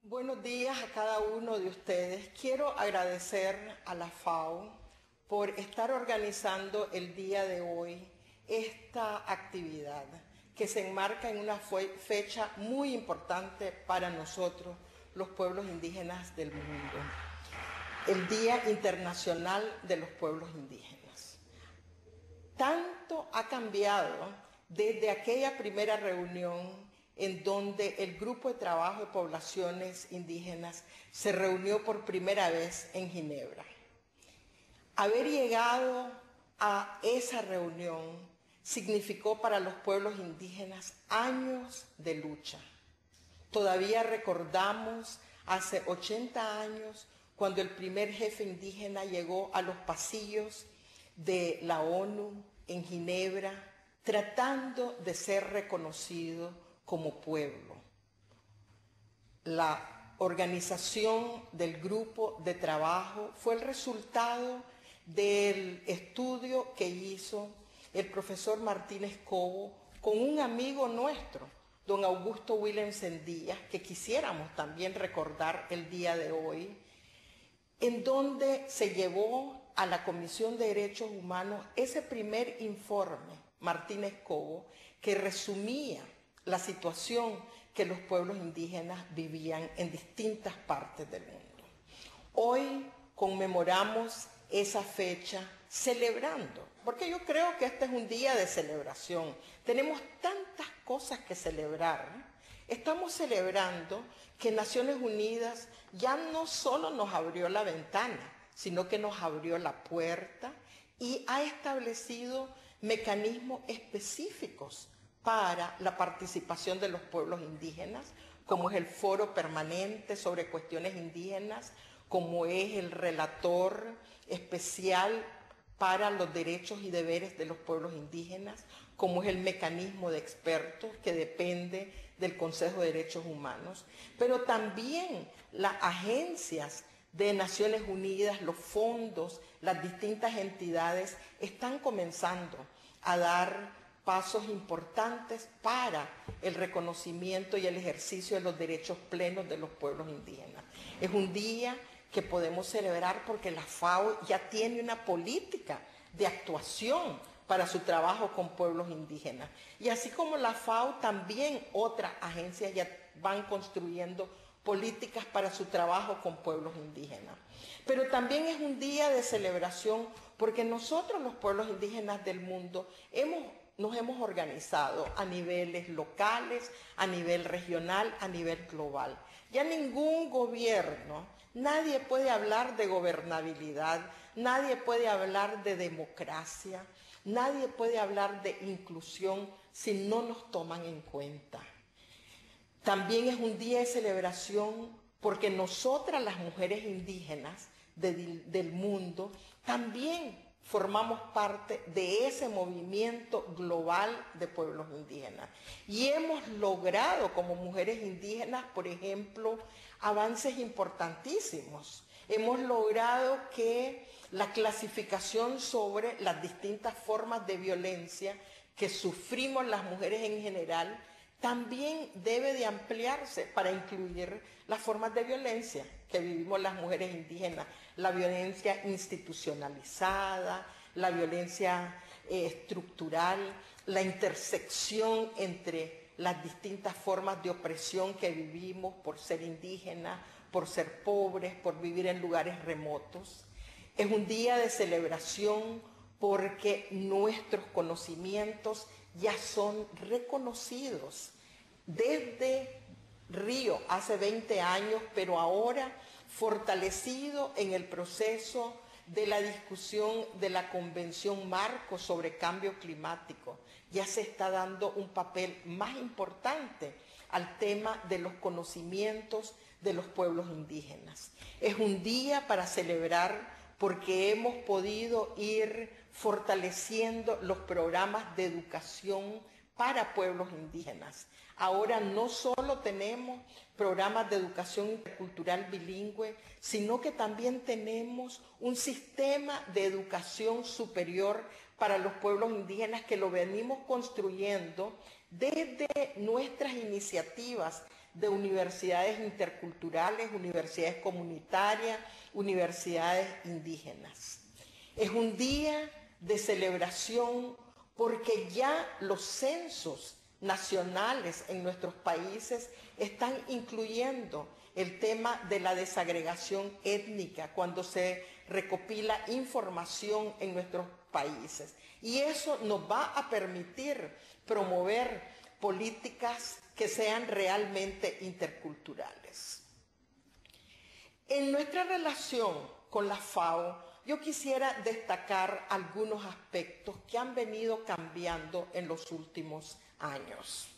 Buenos días a cada uno de ustedes. Quiero agradecer a la FAO por estar organizando el día de hoy esta actividad que se enmarca en una fecha muy importante para nosotros, los pueblos indígenas del mundo, el Día Internacional de los Pueblos Indígenas. Tanto ha cambiado desde aquella primera reunión en donde el Grupo de Trabajo de Poblaciones Indígenas se reunió por primera vez en Ginebra. Haber llegado a esa reunión significó para los pueblos indígenas años de lucha. Todavía recordamos hace 80 años cuando el primer jefe indígena llegó a los pasillos de la ONU en Ginebra tratando de ser reconocido como pueblo. La organización del grupo de trabajo fue el resultado del estudio que hizo el profesor Martínez Cobo con un amigo nuestro, don Augusto Willemsen Díaz, que quisiéramos también recordar el día de hoy, en donde se llevó a la Comisión de Derechos Humanos ese primer informe, Martínez Cobo, que resumía la situación que los pueblos indígenas vivían en distintas partes del mundo. Hoy conmemoramos esa fecha celebrando, porque yo creo que este es un día de celebración. Tenemos tantas cosas que celebrar. Estamos celebrando que Naciones Unidas ya no solo nos abrió la ventana, sino que nos abrió la puerta y ha establecido mecanismos específicos para la participación de los pueblos indígenas, como es el Foro Permanente sobre Cuestiones Indígenas, como es el Relator Especial para los Derechos y Deberes de los Pueblos Indígenas, como es el mecanismo de expertos que depende del Consejo de Derechos Humanos, pero también las agencias de Naciones Unidas, los fondos, las distintas entidades están comenzando a dar pasos importantes para el reconocimiento y el ejercicio de los derechos plenos de los pueblos indígenas. Es un día que podemos celebrar porque la FAO ya tiene una política de actuación para su trabajo con pueblos indígenas. Y así como la FAO, también otras agencias ya van construyendo políticas para su trabajo con pueblos indígenas. Pero también es un día de celebración porque nosotros, los pueblos indígenas del mundo, nos hemos organizado a niveles locales, a nivel regional, a nivel global. Ya ningún gobierno, nadie puede hablar de gobernabilidad, nadie puede hablar de democracia, nadie puede hablar de inclusión si no nos toman en cuenta. También es un día de celebración porque nosotras, las mujeres indígenas del mundo, también formamos parte de ese movimiento global de pueblos indígenas. Y hemos logrado como mujeres indígenas, por ejemplo, avances importantísimos. Hemos logrado que la clasificación sobre las distintas formas de violencia que sufrimos las mujeres en general también debe de ampliarse para incluir las formas de violencia que vivimos las mujeres indígenas, la violencia institucionalizada, la violencia estructural, la intersección entre las distintas formas de opresión que vivimos por ser indígenas, por ser pobres, por vivir en lugares remotos. Es un día de celebración porque nuestros conocimientos ya son reconocidos desde Río hace 20 años, pero ahora fortalecido en el proceso de la discusión de la Convención Marco sobre Cambio Climático. Ya se está dando un papel más importante al tema de los conocimientos de los pueblos indígenas. Es un día para celebrar porque hemos podido ir fortaleciendo los programas de educación para pueblos indígenas. Ahora no solo tenemos programas de educación intercultural bilingüe, sino que también tenemos un sistema de educación superior para los pueblos indígenas que lo venimos construyendo desde nuestras iniciativas de universidades interculturales, universidades comunitarias, universidades indígenas. Es un día de celebración porque ya los censos nacionales en nuestros países están incluyendo el tema de la desagregación étnica cuando se recopila información en nuestros países. Y eso nos va a permitir promover políticas que sean realmente interculturales. En nuestra relación con la FAO, yo quisiera destacar algunos aspectos que han venido cambiando en los últimos años.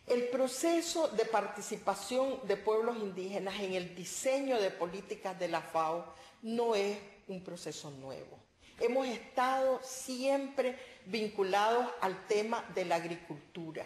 El proceso de participación de pueblos indígenas en el diseño de políticas de la FAO no es un proceso nuevo. Hemos estado siempre vinculados al tema de la agricultura.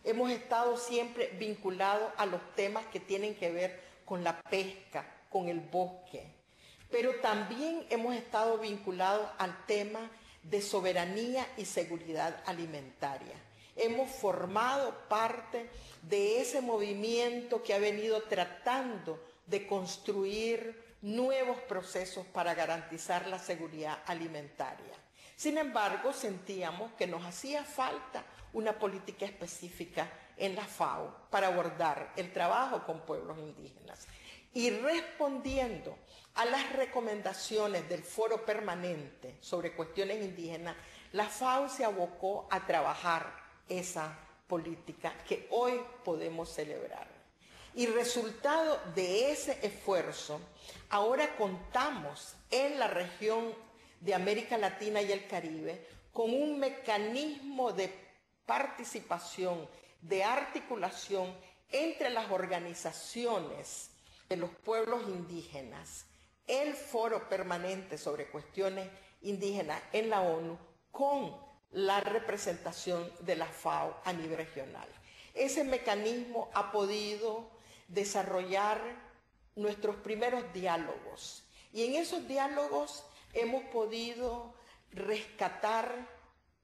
Hemos estado siempre vinculados a los temas que tienen que ver con la pesca, con el bosque. Pero también hemos estado vinculados al tema de soberanía y seguridad alimentaria. Hemos formado parte de ese movimiento que ha venido tratando de construir nuevos procesos para garantizar la seguridad alimentaria. Sin embargo, sentíamos que nos hacía falta una política específica en la FAO para abordar el trabajo con pueblos indígenas. Y respondiendo a las recomendaciones del Foro Permanente sobre cuestiones indígenas, la FAO se abocó a trabajar esa política que hoy podemos celebrar. Y resultado de ese esfuerzo, ahora contamos en la región de América Latina y el Caribe con un mecanismo de participación, de articulación entre las organizaciones de los pueblos indígenas, el Foro Permanente sobre Cuestiones Indígenas en la ONU, con la representación de la FAO a nivel regional. Ese mecanismo ha podido desarrollar nuestros primeros diálogos y en esos diálogos hemos podido rescatar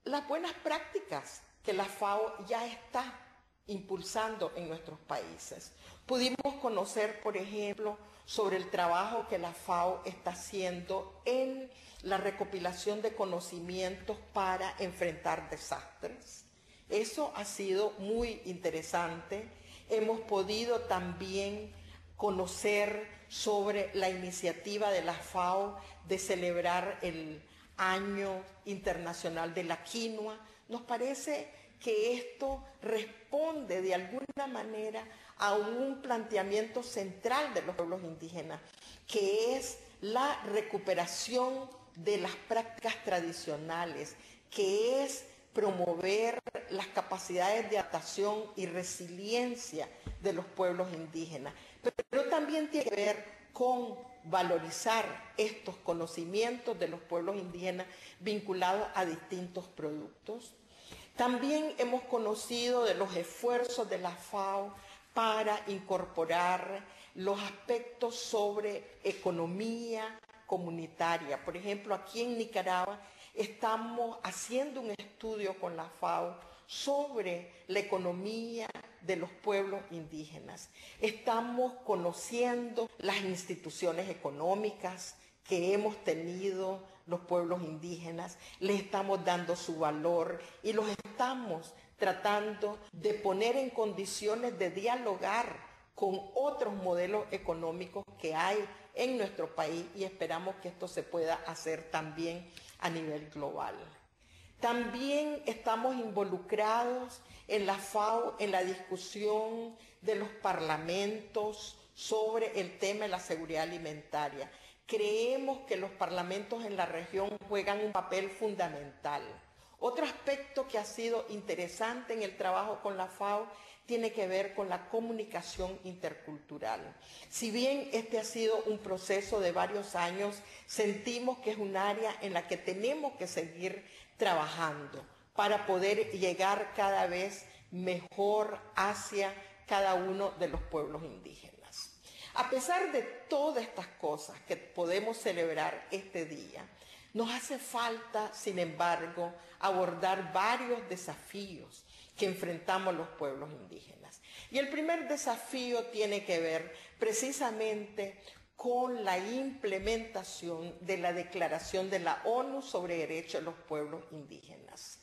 las buenas prácticas que la FAO ya está impulsando en nuestros países. Pudimos conocer, por ejemplo, sobre el trabajo que la FAO está haciendo en la recopilación de conocimientos para enfrentar desastres. Eso ha sido muy interesante. Hemos podido también conocer sobre la iniciativa de la FAO de celebrar el Año Internacional de la Quinoa. Nos parece que esto responde de alguna manera a un planteamiento central de los pueblos indígenas, que es la recuperación de las prácticas tradicionales, que es promover las capacidades de adaptación y resiliencia de los pueblos indígenas. Pero también tiene que ver con valorizar estos conocimientos de los pueblos indígenas vinculados a distintos productos. También hemos conocido de los esfuerzos de la FAO para incorporar los aspectos sobre economía comunitaria. Por ejemplo, aquí en Nicaragua estamos haciendo un estudio con la FAO sobre la economía de los pueblos indígenas. Estamos conociendo las instituciones económicas que hemos tenido los pueblos indígenas, les estamos dando su valor y los estamos tratando de poner en condiciones de dialogar con otros modelos económicos que hay en nuestro país y esperamos que esto se pueda hacer también a nivel global. También estamos involucrados en la FAO en la discusión de los parlamentos sobre el tema de la seguridad alimentaria. Creemos que los parlamentos en la región juegan un papel fundamental. Otro aspecto que ha sido interesante en el trabajo con la FAO tiene que ver con la comunicación intercultural. Si bien este ha sido un proceso de varios años, sentimos que es un área en la que tenemos que seguir trabajando para poder llegar cada vez mejor hacia cada uno de los pueblos indígenas. A pesar de todas estas cosas que podemos celebrar este día, nos hace falta, sin embargo, abordar varios desafíos que enfrentamos los pueblos indígenas. Y el primer desafío tiene que ver precisamente con la implementación de la Declaración de la ONU sobre Derechos de los Pueblos Indígenas.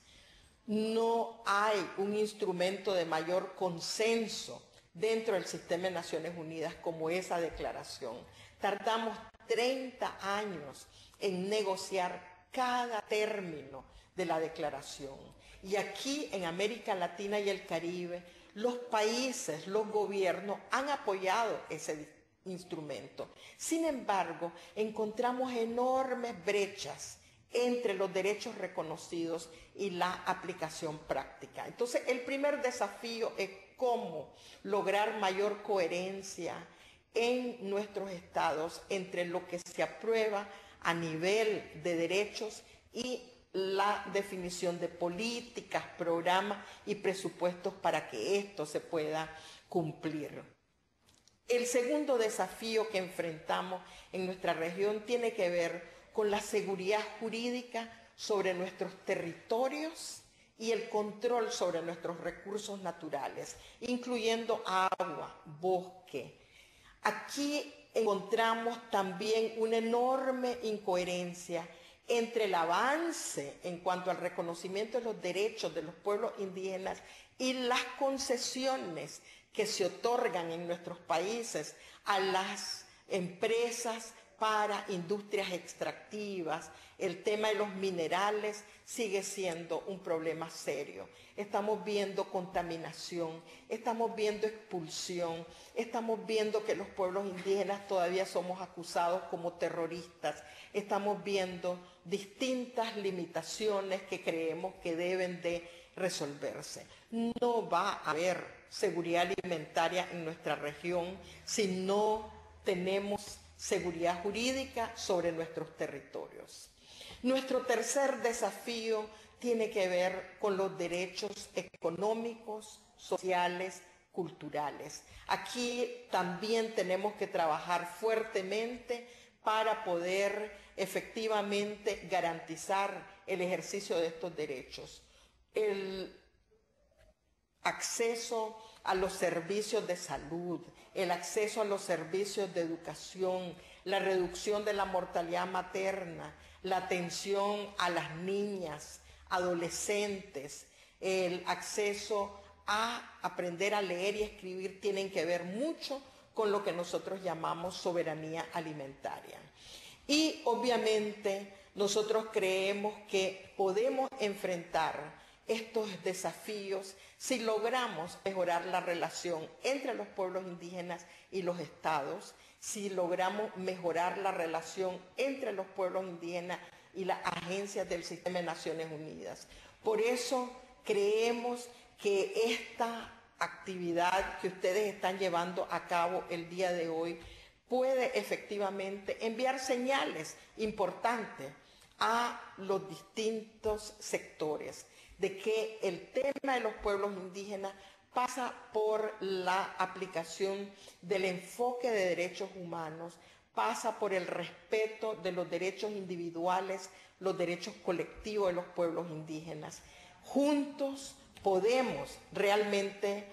No hay un instrumento de mayor consenso dentro del sistema de Naciones Unidas como esa declaración. Tardamos 30 años en negociar cada término de la declaración. Y aquí en América Latina y el Caribe, los países, los gobiernos han apoyado ese instrumento. Sin embargo, encontramos enormes brechas entre los derechos reconocidos y la aplicación práctica. Entonces, el primer desafío es cómo lograr mayor coherencia en nuestros estados entre lo que se aprueba a nivel de derechos y la definición de políticas, programas y presupuestos para que esto se pueda cumplir. El segundo desafío que enfrentamos en nuestra región tiene que ver con la seguridad jurídica sobre nuestros territorios y el control sobre nuestros recursos naturales, incluyendo agua, bosque. Aquí encontramos también una enorme incoherencia entre el avance en cuanto al reconocimiento de los derechos de los pueblos indígenas y las concesiones que se otorgan en nuestros países a las empresas para industrias extractivas. El tema de los minerales sigue siendo un problema serio. Estamos viendo contaminación, estamos viendo expulsión, estamos viendo que los pueblos indígenas todavía somos acusados como terroristas, estamos viendo distintas limitaciones que creemos que deben de resolverse. No va a haber seguridad alimentaria en nuestra región si no tenemos seguridad jurídica sobre nuestros territorios. Nuestro tercer desafío tiene que ver con los derechos económicos, sociales, culturales. Aquí también tenemos que trabajar fuertemente para poder efectivamente garantizar el ejercicio de estos derechos. El acceso a los servicios de salud, el acceso a los servicios de educación, la reducción de la mortalidad materna, la atención a las niñas, adolescentes, el acceso a aprender a leer y escribir tienen que ver mucho con lo que nosotros llamamos soberanía alimentaria. Y obviamente nosotros creemos que podemos enfrentar estos desafíos si logramos mejorar la relación entre los pueblos indígenas y los estados, si logramos mejorar la relación entre los pueblos indígenas y las agencias del sistema de Naciones Unidas. Por eso creemos que esta actividad que ustedes están llevando a cabo el día de hoy puede efectivamente enviar señales importantes a los distintos sectores de que el tema de los pueblos indígenas pasa por la aplicación del enfoque de derechos humanos, pasa por el respeto de los derechos individuales, los derechos colectivos de los pueblos indígenas. Juntos podemos realmente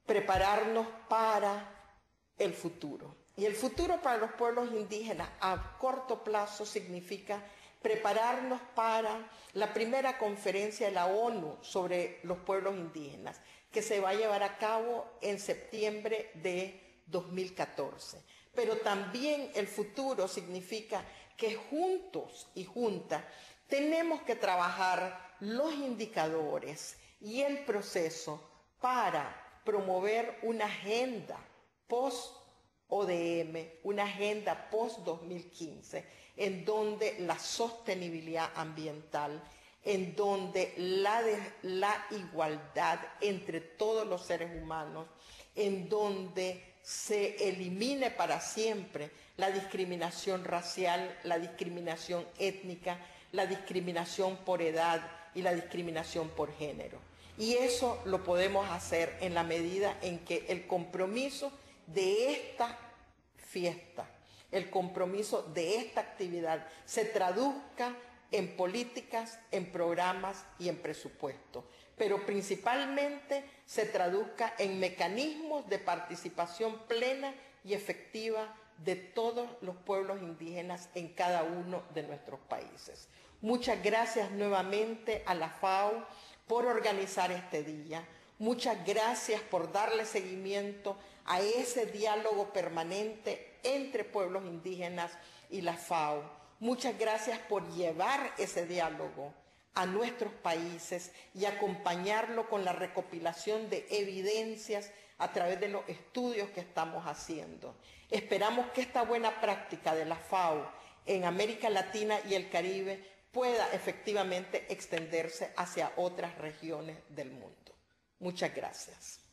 prepararnos para el futuro. Y el futuro para los pueblos indígenas a corto plazo significa prepararnos para la primera conferencia de la ONU sobre los pueblos indígenas, que se va a llevar a cabo en septiembre de 2014. Pero también el futuro significa que juntos y juntas tenemos que trabajar los indicadores y el proceso para promover una agenda post-ODM, una agenda post-2015, en donde la sostenibilidad ambiental, en donde la igualdad entre todos los seres humanos, en donde se elimine para siempre la discriminación racial, la discriminación étnica, la discriminación por edad y la discriminación por género. Y eso lo podemos hacer en la medida en que el compromiso de esta fiesta, el compromiso de esta actividad se traduzca en políticas, en programas y en presupuesto. pero principalmente se traduzca en mecanismos de participación plena y efectiva de todos los pueblos indígenas en cada uno de nuestros países. Muchas gracias nuevamente a la FAO por organizar este día. Muchas gracias por darle seguimiento a ese diálogo permanente entre pueblos indígenas y la FAO. Muchas gracias por llevar ese diálogo a nuestros países y acompañarlo con la recopilación de evidencias a través de los estudios que estamos haciendo. Esperamos que esta buena práctica de la FAO en América Latina y el Caribe pueda efectivamente extenderse hacia otras regiones del mundo. Muchas gracias.